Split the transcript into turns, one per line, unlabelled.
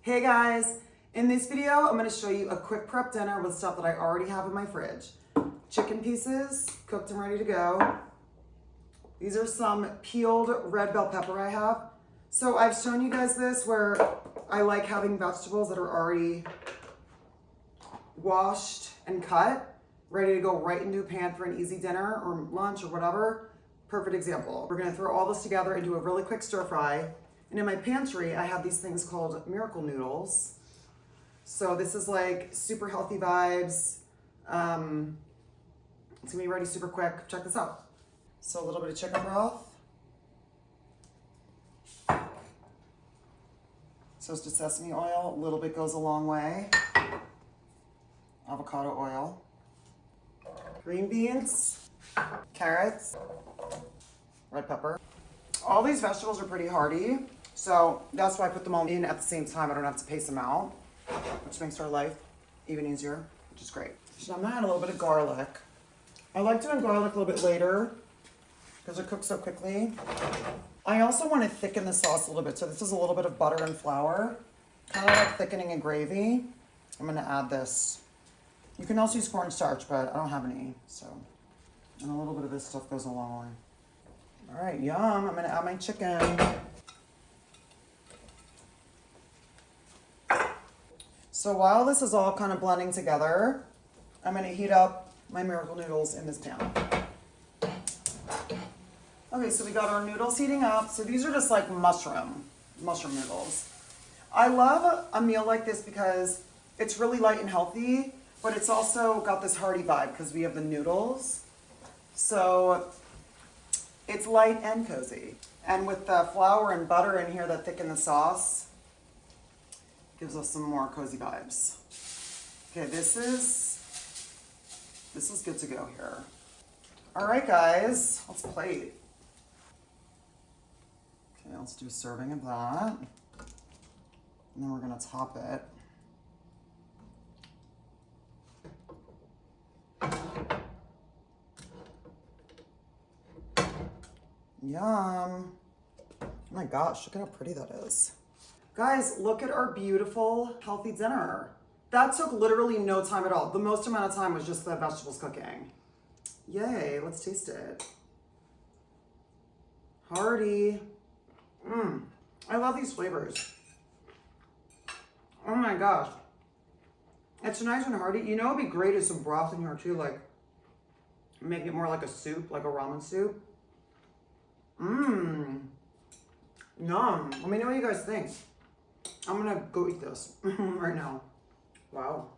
Hey guys, in this video, I'm gonna show you a quick prep dinner with stuff that I already have in my fridge. Chicken pieces, cooked and ready to go. These are some peeled red bell pepper I have. So I've shown you guys this where I like having vegetables that are already washed and cut, ready to go right into a pan for an easy dinner or lunch or whatever. Perfect example. We're gonna throw all this together and do a really quick stir fry. And in my pantry, I have these things called miracle noodles. So this is like super healthy vibes. It's gonna be ready super quick. Check this out. So a little bit of chicken broth. Toasted sesame oil, a little bit goes a long way. Avocado oil. Green beans, carrots, red pepper. All these vegetables are pretty hearty, so that's why I put them all in at the same time. I don't have to pace them out, which makes our life even easier, which is great. So I'm gonna add a little bit of garlic. I like doing garlic a little bit later because it cooks so quickly. I also want to thicken the sauce a little bit, so this is a little bit of butter and flour, kind of like thickening a gravy. I'm gonna add this. You can also use cornstarch, but I don't have any, so. And a little bit of this stuff goes a long way. All right, yum. I'm gonna add my chicken. So while this is all kind of blending together, I'm gonna heat up my miracle noodles in this pan. Okay, so we got our noodles heating up. So these are just like mushroom noodles. I love a meal like this because it's really light and healthy, but it's also got this hearty vibe because we have the noodles. So it's light and cozy. And with the flour and butter in here that thicken the sauce, gives us some more cozy vibes. Okay, this is good to go here. All right, guys, let's plate. Okay, let's do a serving of that. And then we're gonna top it. Yum. Oh my gosh, look at how pretty that is. Guys, look at our beautiful, healthy dinner. That took literally no time at all. The most amount of time was just the vegetables cooking. Yay, let's taste it. Hearty. I love these flavors. Oh my gosh. It's nice and hearty. You know what'd be great is some broth in here too, like make it more like a soup, like a ramen soup. Yum. Let me know what you guys think. I'm gonna go eat this right now. Wow.